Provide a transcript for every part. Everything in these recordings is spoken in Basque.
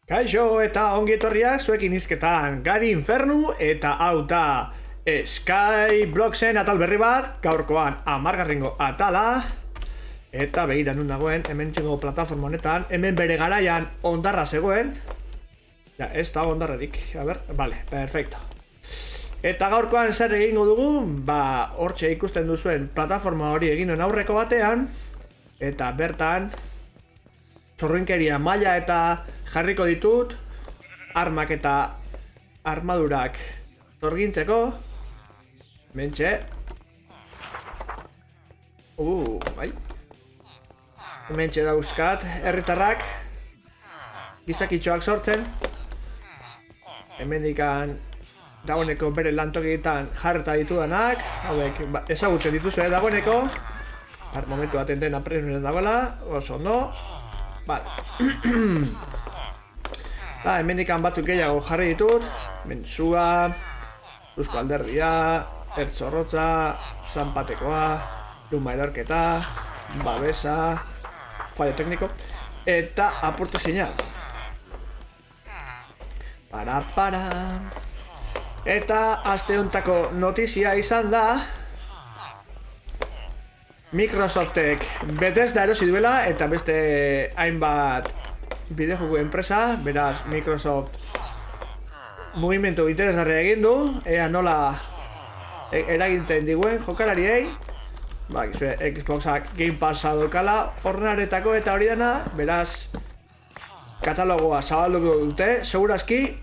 Kaixo eta ongi etorriak zuekin izketan Gari Infernu eta hau da Skyblocksen atal berri bat, gaurkoan 10. atala. Eta begira nun dagoen, hemen txingo plataforma honetan, hemen bere garaian ondarra zegoen. Ja, ez da ondarrarik, a ber, vale, perfecto. Eta gaurkoan zer egingo dugu, ba, hortxe ikusten duzuen plataforma hori eginen aurreko batean. Eta bertan zorrinkeria maila eta jarriko ditut armak eta armadurak zorgintzeko. Mentxe. Bai. Mentxe dauzkat herritarrak gizakitxoak sortzen. Hemendikan dagoeneko bere lantokietan jarreta ditudanak. Hauek ezagutzen dituzue dagoeneko. Momentu bat enten aprenen dagoela. Oso ondo. Vale. Hemendikan batzuk gehiago jarri ditut. Mensua, Eusko Alderdia, Ertzorrotza, Zanpatekoa, Luma erorketa, Babesa, fallo tekniko, eta aporte señal. Para. Eta aste hontako notizia izan da Microsoftek Bethesda erosi duela eta beste hainbat bideojuego enpresa, beraz Microsoft mugimendu interesgarria egin du, ea nola eraginten diguen jokalariei. Xboxak Game Passa daukala horrenaretako eta hori dena, beraz katalogoa zabalduko dute, segurazki.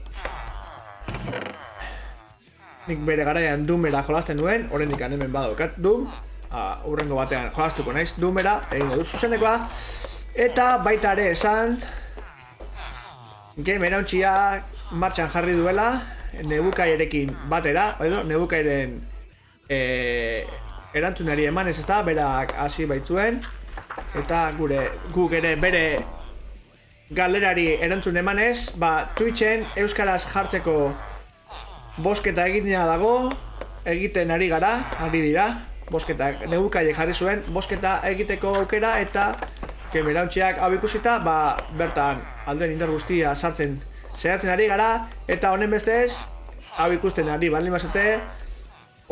Nik bere garaian Doomera jolasten duen, oraindik hemen badaukat Doom. Urrengo batean jolastuko naiz Doomera, egingo dut zuzenekoa. Eta baita ere esan Game erauntxia martxan jarri duela Nebukairekin batera, Nebukairen erantzunari emanez ez da, berak hasi baitzuen. Eta guk ere bere galerari erantzun emanez, Twitchen euskaraz jartzeko bosketa egina dago, egiten ari dira. Bosketak Nebukaile jarri zuen, bosketa egiteko aukera eta kemerauntxeak hau ikusita, bertan alduen indar guztia sartzen saiatzen ari gara, eta honen bestez, hau ikusten ari baldin bazate,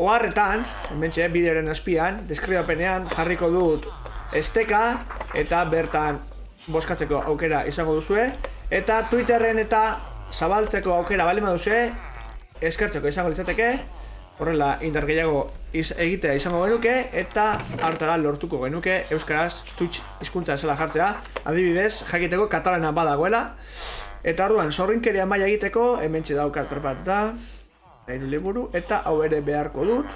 oharretan, hementxe bideoren azpian, deskribapenean jarriko dut esteka, eta bertan boskatzeko aukera izango duzue, eta Twitterren eta zabaltzeko aukera baldin baduzue, eskertzeko izango litzateke, horrela indar gehiago egitea izango genuke, eta hartara lortuko genuke euskaraz Twitch hizkuntza esela jartzea, adibidez, jakiteko katalana badagoela. Eta orduan, zorrinkeria maila egiteko, hementxe daukat prepatuta, 3 liburu, eta hau ere beharko dut.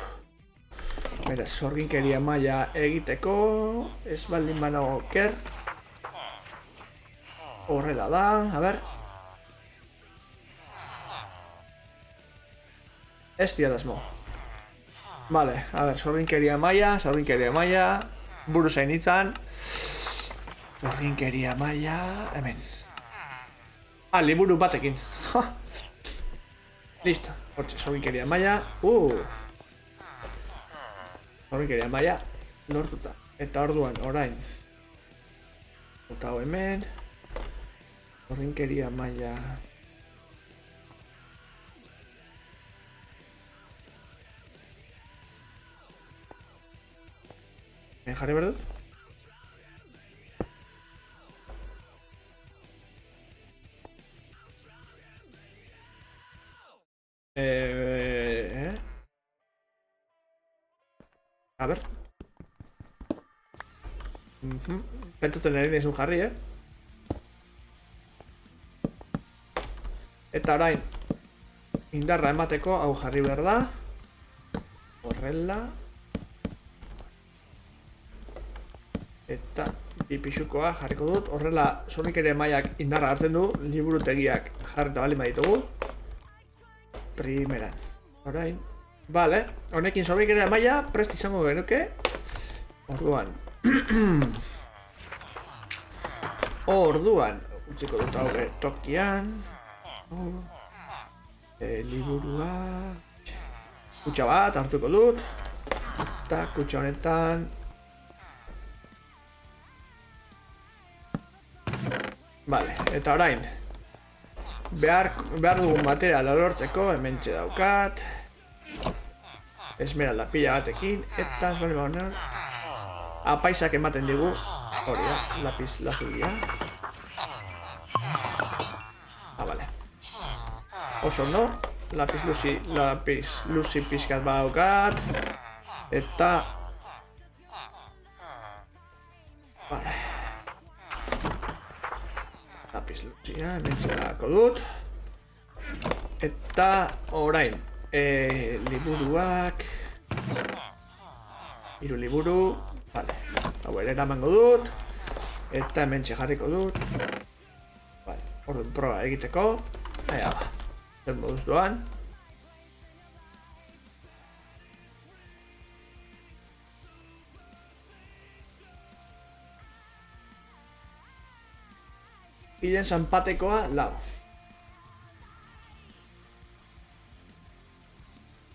Beraz, zorrinkeria maila egiteko, ez baldin banago oker. Horrela da, a ber. Ez diadazmo. Vale, a ber, zorrinkeria maila, buru zainitzan. Zorrinkeria maila, hemen. Liburu batekin. Listo, hortxe, zorrinkeria maila. Zorrinkeria maila lortuta. Eta orduan, orain. Eta hemen. Zorrinkeria maila. Jarri behar dut? A ber. Pentsatzen ari nizun jarri, Eta orain indarra emateko hau jarri behar da. Horrela. Eta pisukoa jarriko dut. Horrela zorrinkeria mailak indarra hartzen du. Liburutegiak jarreta bali baditugu. Primeran. Orain. Vale, honekin zorrinkeria maila prest izango genuke. Orduan. Utziko dut hau tokian. Liburua. Kutxa bat hartuko dut. Eta kutxa honetan Vale, eta orain behar dugun materiala lortzeko, hementxe daukat. Esmeralda pila batekin, eta ez bali bagonean. Apaisak ematen digu, hori da, lapis lazulia. Vale. Oso no, lapis luzi pixkat badaukat. Eta... Vale. Lapis luzia, hemen txerako dut. Eta orain, liburuak... Hiru liburu... Vale, hau ere eramango dut. Eta hemen jarriko dut. Vale, orduan proba egiteko. Aia ba, zer moduz doan. Hilen zanpatekoa, lau.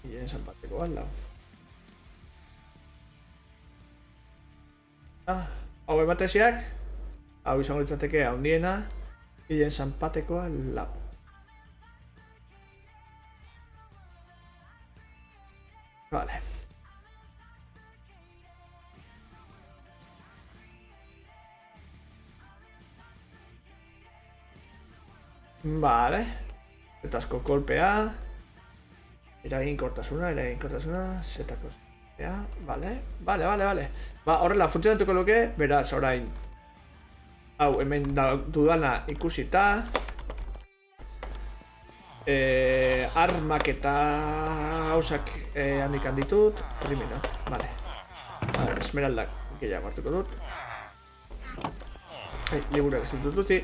Hilen zanpatekoa, lau. Hau emateziak, hau izango ditzateke handiena, hilen zanpatekoa, lau. Vale. Vale. Zetazko kolpea. Eraginkortasuna, zetako kolpea. Vale. Ba, horrela, funtzionatuko luke, beraz, orain. Hau, hemen dudana ikusita. Armak eta hausak handikan ditut. Primero, vale. Esmeraldak gehiago hartuko dut. Liburuak ez ditut utzi.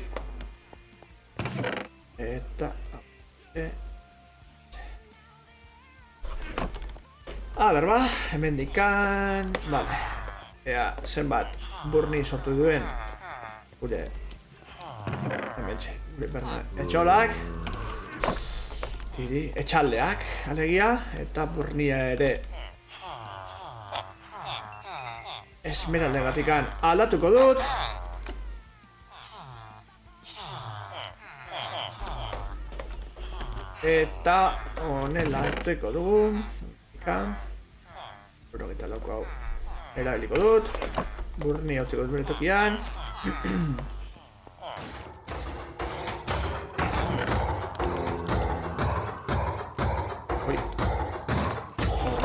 Eta... berba, hemen dikan... Vale. Ea, zenbat burni sortu duen. Gure... Hemen txe, gure berna etxolak. Tiri, etxaldeak, alegia. Eta burnia ere... Esmeralde gatikan aldatuko dut. Eta honela hartuko dugu. Eta lauko hau erabiliko dut. Burni hau txeko dut bere tokian.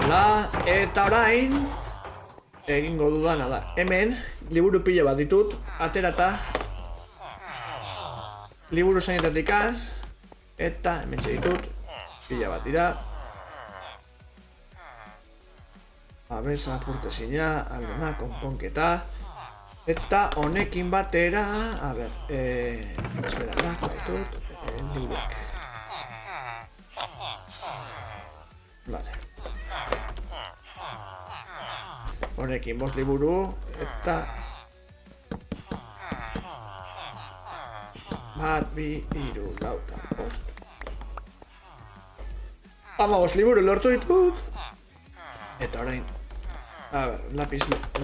Hola, eta orain egingo dudana da. Hemen, liburu pila bat ditut, aterata. Liburu zainetatik eta hemen ditut, pila bat dira. Abesa, purtezina, aldena, konponketa. Eta honekin batera, a ber, esmeraldak, baitut, liburuak. Vale. Honekin 5 liburu, eta... Bat, bi, hiru, lau, eta 5. 5 liburu lortu ditut. Eta orain, a ber,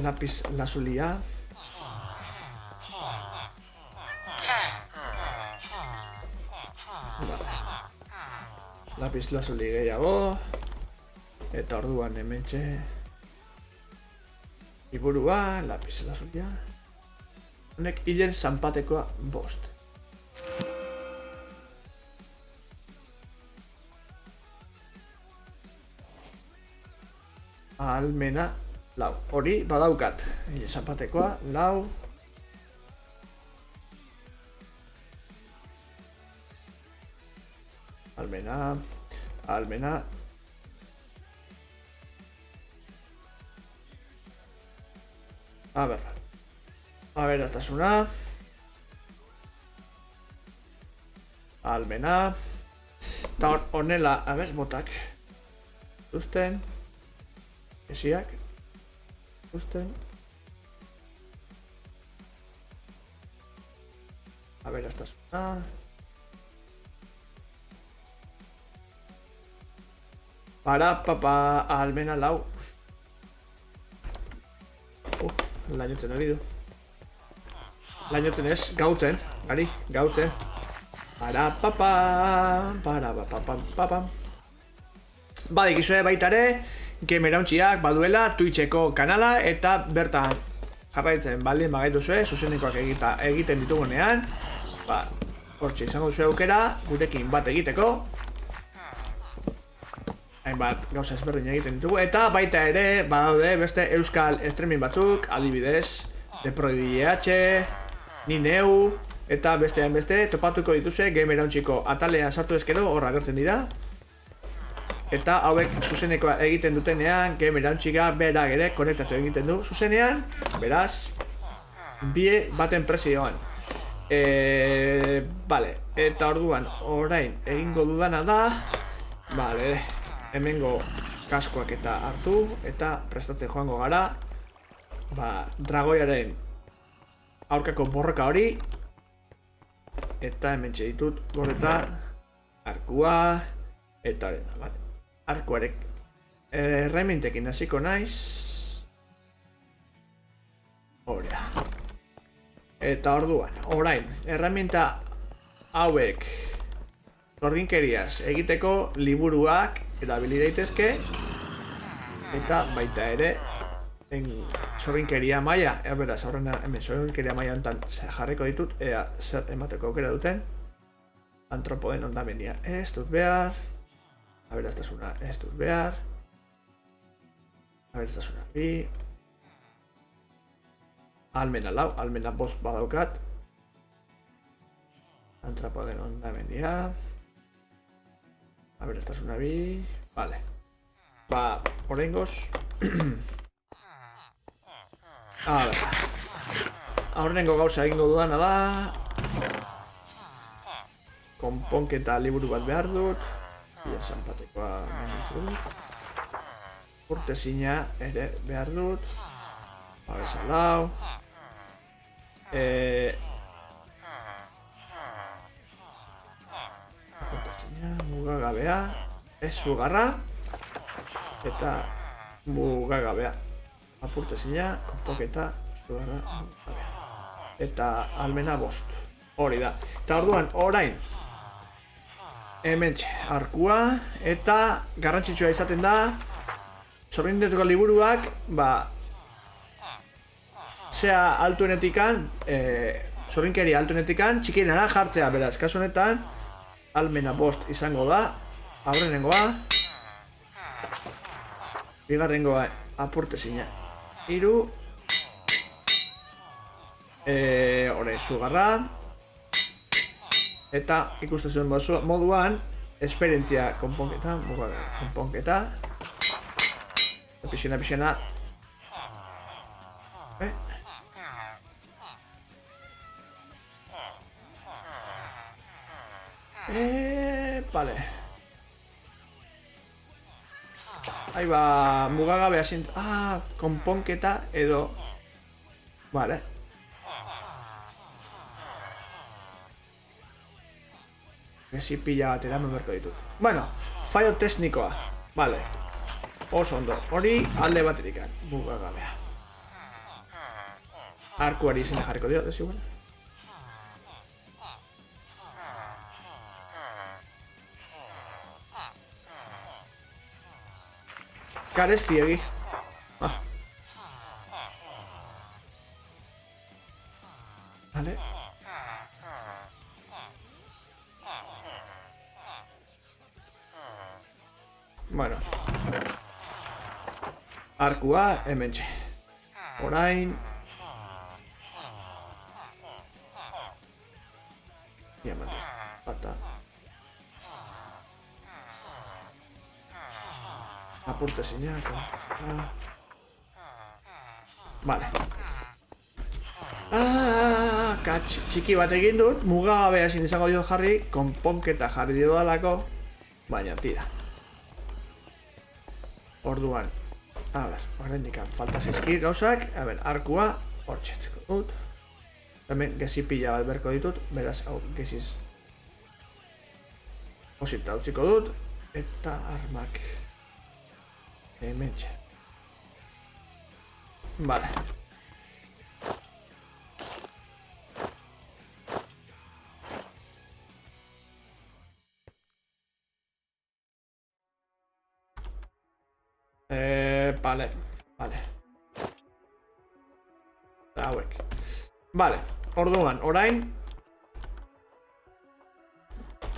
lapis lazulia. Lapis lazuli gehiago. Eta orduan hementxe liburua, lapis lazulia. Honek hilen zanpatekoa 5. Almena, lau. Hori badaukat. Hilen zanpatekoa, lau. Almena. A ber, atasuna. Almena. Eta honela, a ber, botak. Zuzten. Esiak. Zuzten. A ber, atasuna. Almena, lau. Lainotzen ari du. Lainotzen ez, gautzen. Gautzen. Para papam, para papam, papam. Badikizue baita ere, Gamerauntziak baduela Twitcheko kanala eta bertan jarraitzen baldin bagaituzue, zuzenekoak egiten ditugunean, ba, hortxe izango duzu aukera, gurekin bat egiteko. Hainbat gauza ezberdin egiten ditugu, eta baita ere, badaude beste euskal streaming batzuk, adibidez, DeProDH, Ni Neu, eta beste hainbeste topatuko dituzue Gamerauntziko atalean sartu ezkero, hor agertzen dira. Eta hauek zuzenekoa egiten dutenean, Gamerauntzika berak ere konektatu egiten du zuzenean, beraz, bie baten presioan. Vale, eta orduan, orain egingo dudana da, vale, hemengo kaskoak eta hartu, eta prestatzen joango gara, ba, dragoiaren aurkako borroka hori, eta hemen ditut goreta, arkua, eta hori da, vale. Arkuarek erremintekin hasiko naiz. Horea. Eta orduan, orain, erreminta hauek zorginkeriaz egiteko liburuak erabili daitezke. Eta baita ere, zorginkeria maila, beraz, aurrena hemen zorginkeria maila honetan jarriko ditut, ea zer emateko aukera duten. Antropoden ondamendia ez dut behar. Aberastasuna ez dut behar. Aberastasuna bi. Almena lau, almena bost badaukat. Antropoden ondamendia. Aberastasuna bi. Vale. Ba, oraingoz. A ver. Aurrengo gauza egingo dudana da. Konponketa liburu bat behar dut. Ia zanpatekoa menitzu dut. Urtezina ere behar dut. Babesa lau. Urtezina, mugagabea. Ez sugarra. Eta mugagabea. Apurtezina, konponketa, sugarra, mugagabea. Eta almena bost. Hori da. Eta orduan, orain. Hementxe, arkua, eta garrantzitsua izaten da zorrindeteko liburuak, ba, zea altuenetikan, zorrinkeri altuenetikan, txikienara jartzea, beraz, kasu honetan, almena bost izango da, aurrenengoa, bigarrengoa apurtezina, hiru, orain sugarra, eta ikusten zuen moduan, esperientzia konponketa, konponketa, pixena. Vale. Ahí ba, mugagabe asint... konponketa edo... Vale. Gezi pila bat eramen berko ditut. Bueno, fallo teknikoa. Vale. Oso ondo. Hori alde baterikan. Mugagabea. Arkuari izena jarriko dio, desigual. Garesti egi. Vale. Bueno. Arkua hementxe. Orain. Diamantes. Pata. Apurtezina. Vale. Txiki bat egin dut. Mugagabe ezin izango dio jarri. Konponketa jarri dio dalako. Baina tira. Orduan, a ber, horrendikan falta zizkit gauzak, a ber, arkua hortxetzeko dut. Hemen gezi pila bat berko ditut, beraz, hau geziz posita utziko dut, eta armak hemen txe. Vale. Vale. Hauek. Vale, orduan, orain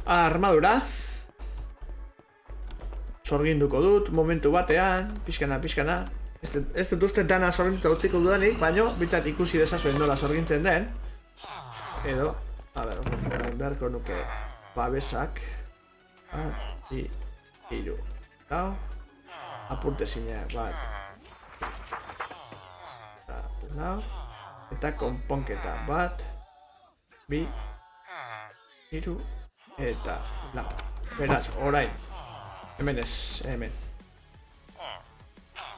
armadura sorginduko dut momentu batean, pixkana. Ez dut uste dana sorginduta utziko dudanik, baina bitzat ikusi dezazuen nola sorgintzen den. Edo, a ber, beharko nuke babesak. Bi, hiru, lau, apurtezinak bat. Lau, eta konponketa bat, bi, hiru, eta lau. Beraz, orain. Hemen ez, hemen.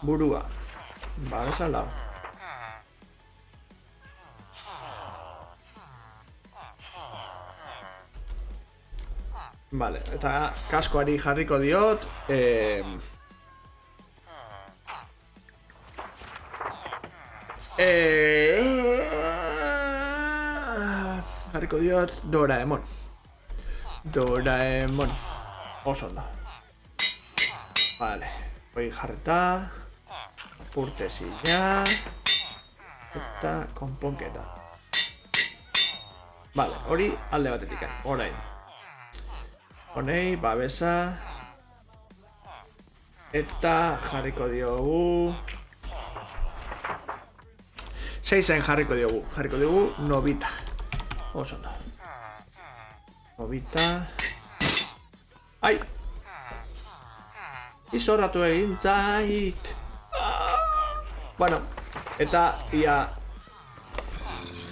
Burua. Babesa lau. Vale, eta kaskoari jarriko diot. Jarriko diot Doraemon. Oso ondo. Vale, hoi jarreta. Apurtezina. Eta konponketa. Vale, hori alde batetik. Orain. Honei, babesa. Eta jarriko diogu. 6 jarriko diogu Nobita. Oso ondo. Nobita. Ai! Izorratu egin zait. Bueno, eta ia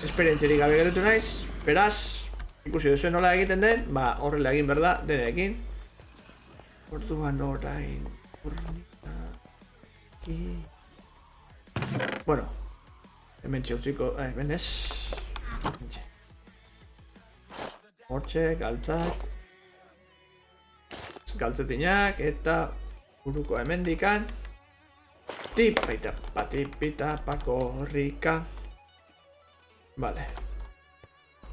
esperientziarik gabe geratu naiz. Beraz, ikusi duzu nola egiten den, ba horrela egin berda denekin. Orduan orain. Bueno, hemen txautziko, hemen ez. Hortxe, galtzak. Galtzetinak eta buruko hemendikan. Tipita pakorrika. Vale.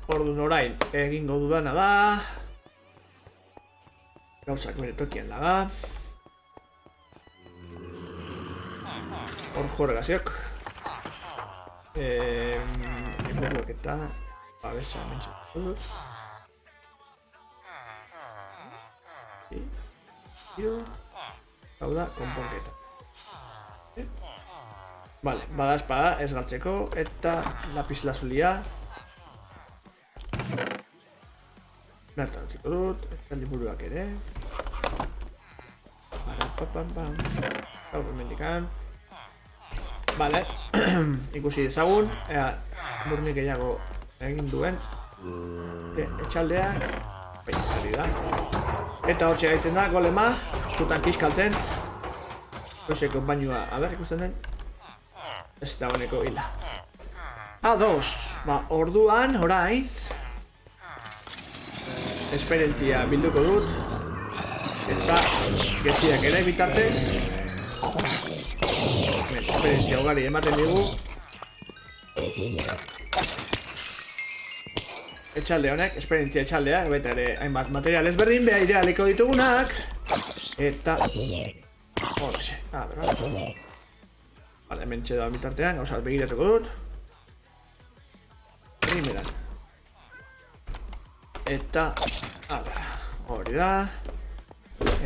Orduan orain egingo dudana da. Gauzak bere tokian laga. Hor jorgaziok. Eguruak eta babesa mentxatu dut. Hau da, konponketa. Vale, bada espada ez galtzeko eta lapis lazulia. Bertan utziko dut, eta liburuak ere. Hau mendikan. Vale, ikusi dezagun, ea burnik gehiago egin duen. Etxaldeak. Hori da. Eta hortxe gaitzen da, golema, zutan kiskaltzen. Doseko bainua, aber ikusten den. Ez da honeko hila. Ados, ba, orduan, orain. Esperientzia bilduko dut. Eta geziak ere bitartez. Esperientzia ugari ematen digu. Etxalde honek, esperientzia etxaldea, baita ere hainbat material ezberdin beha irealiko ditugunak. Eta... Horxe, berra. Vale, hemen txedoa bitartean, gauzat begiratuko dut. Primeran. Eta... hori da.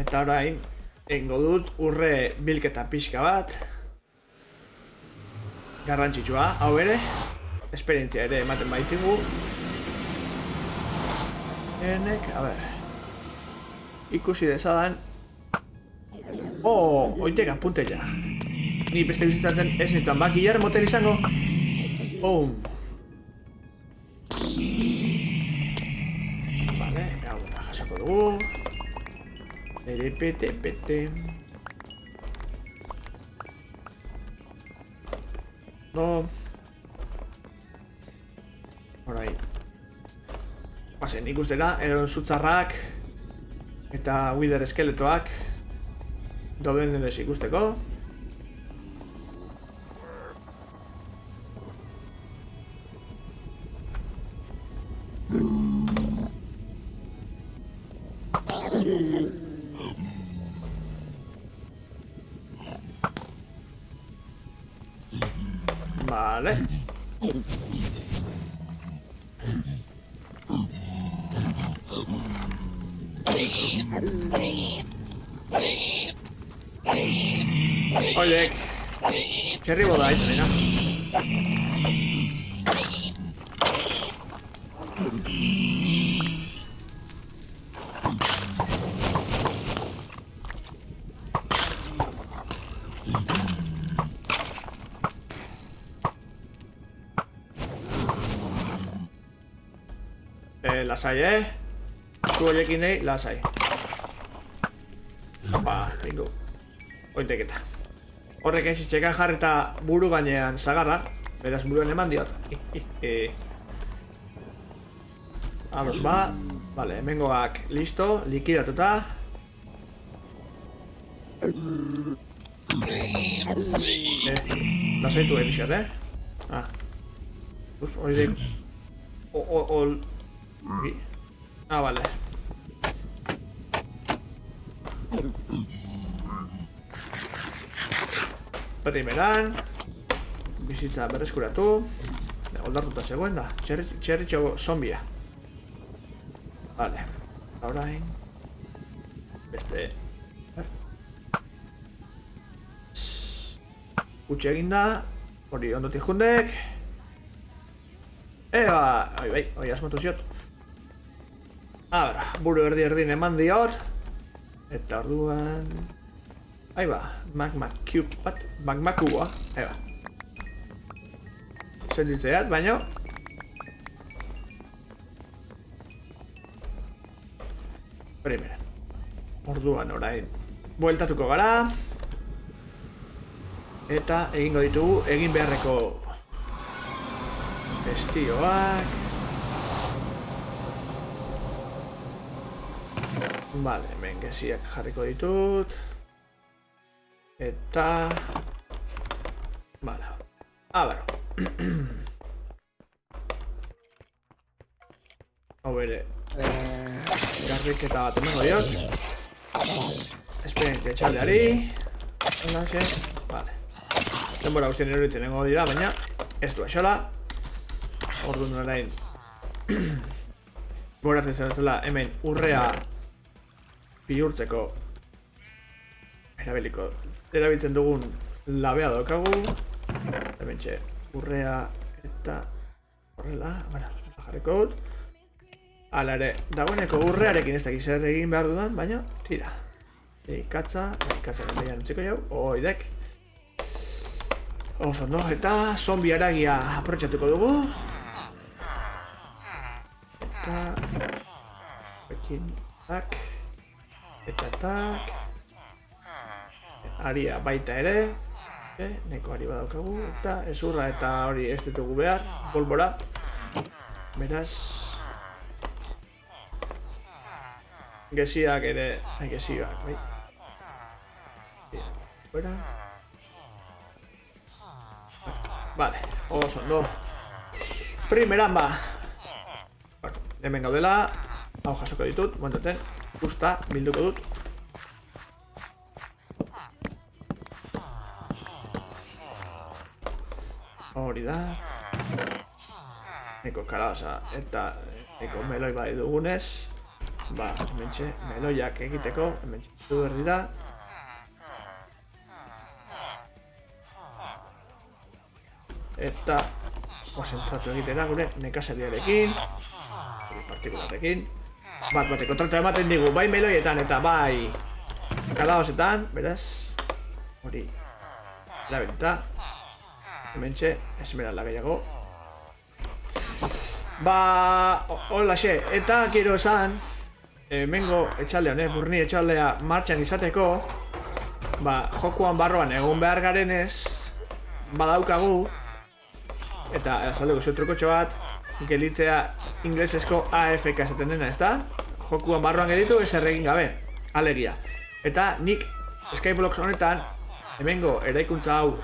Eta orain, egingo dut urre bilketa pixka bat. Garrantzitsua, hau ere. Esperientzia ere ematen baitigu. Enek, a ber. Ikusi dezadan. Oitek apunte ja. Ni beste bizitzaten ez nituan bakillar moten izango. Boom. Vale, hau da jasoko dugu. Pete. No. Orain. Pasen ikustera, eron zutzarrak eta wither eskeletoak doben edes ikusteko. Vale. Oiek. Txerri boda haitu nina. Lasai, Zu horiekin nahi, lasai. Ba, bingo. Ointeketa. Horrek ezitxekan jarri eta buru gainean zagarra. Beraz buruen eman diot. Ados ba. Vale, hemengoak listo, likidatuta. Lasaitu bizkat, Ah. Pues hori de... vale. Primeran bizitza berreskuratu. Oldartuta zegoen da. Txerritxo zombia. Vale. Orain beste utxe eginda. Hori ondotik jundek. Bai, asmatu ziot. Buru erdin eman diot. Eta orduan... magma cube bat, magma kuboa. Senditzeat, baino. Primera. Orduan orain. Bueltatuko gara. Eta egingo ditugu, egin beharreko estioak. Vale, hemen geziak jarriko ditut. Eta... Vale. Hau bere... Garbiketa bat emango diot. Esperientzia txaldeari. Vale. Denbora guztien eroritzen nengo dira, baina ez du aixola. Orduan orain goratzen zeretela hemen urrea bihurtzeko erabiltzen dugun labea daukagu. Hementxe urrea eta horrela, jarriko dut. Hala ere, dagoeneko urrearekin ez dakiz zer egin behar dudan, baina tira. Ikatza gandean utziko jau, oidek. Oso no, eta zombi haragia aprotxatuko dugu. Eta... Ekin, tak. Eta tak. Aria baita ere. Neko ari badaukagu. Eta ezurra eta hori ez ditugu behar. Polbora. Beraz... Geziak ere... Geziak, bai. Fuera. Vale, oso ondo. Primeran ba. Hemen gaudela. Hau jasoko ditut, momentoten. Justa, bilduko dut. Hori da. Neko kalabaza eta neko meloi bai dugunez. Ba, hementxe, meloiak egiteko. Hementxe, du berdi da. Eta konzentratu egitera gure nekazariarekin, partikularekin. Bateko tratu ematen digu, bai meloietan eta bai kalabazetan, beraz, hori erabilita. Hementxe, esmeralda gehiago. Ba, holaxe, eta gero esan, hemengo etxaldea, burni etxaldea martxan izateko, ba, jokuan barroan egon behar garenez, badaukagu, eta azaldeko zuen trukotxo bat, gelitzea inglesezko AFK esaten dena, ezta? Jokuan barroan gelitu ez erregin gabe, alegia. Eta nik Skyblox honetan, hemengo eraikuntza hau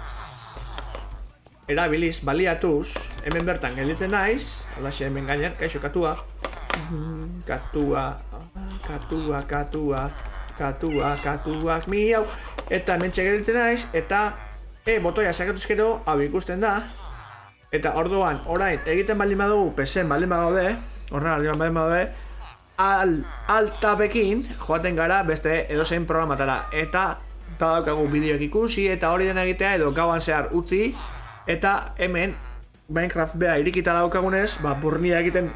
erabiliz, baliatuz, hemen bertan gelitzen naiz, halaxe hemen gainean, kaixo katua. Katua, miau. Eta hemen txegelitzen naiz, eta botoia sakatuzkero hau ikusten da. Eta orduan, orain, egiten baldin badugu, PC-en baldin badaude, horren baldin badaude, altabekin joaten gara beste edozein programatara. Eta badaukagu bideoak ikusi eta hori dena egitea edo gauan zehar utzi. Eta hemen Minecraft bea irikita daukagunez, burnia egiten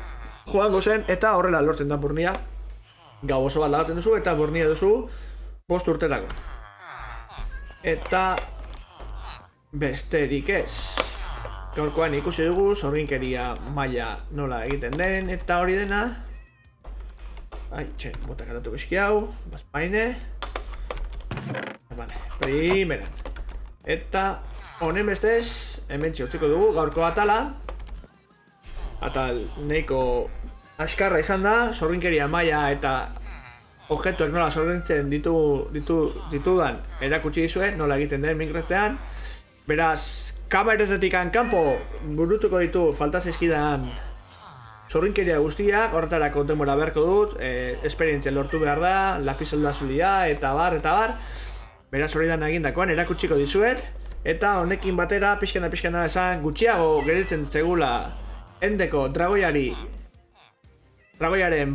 joango zen eta horrela lortzen da burnia. Gau oso bat lagatzen duzu eta burnia duzu 5 urterako. Eta besterik ez. Gaurkoan ikusi dugu sorginkeria maila nola egiten den eta hori dena. Ai, botak atatuko eski hau, bazpaine. Vale, primeran. Eta honen bestez, hemen txotziko dugu gaurko atala. Atal nahiko askarra izan da, sorginkeria maila eta objektuak nola sorgintzen ditudan erakutsi dizue, nola egiten den Minecraftean. Beraz, kameretetik kanpo burutuko ditu falta zaizkidan sorginkeria guztiak, horretarako denbora beharko dut, esperientzia lortu behar da, lapizelda zulia, eta bar. Beraz hori dan egindakoan erakutsiko dizuet, eta honekin batera, pixkana esan, gutxiago geritzen zegula endeko dragoiaren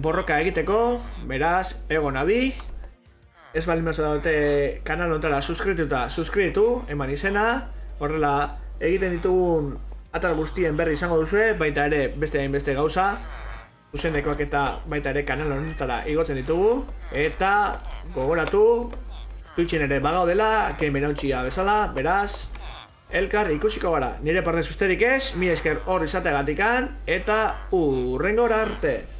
borroka egiteko, beraz, egon adi, ez baldin mazera dute kanal honetara suskribitu, eman izena, horrela egiten ditugun atal guztien berri izango duzue, baita ere beste hainbeste gauza, zuzenekoak eta baita ere kanal honetara igotzen ditugu, eta gogoratu, Twitchen ere bagaudela, kemenauntxia bezala, beraz, elkar ikusiko gara. Nire partez besterik ez, mi esker hor izateagatikan, eta hurrengora arte!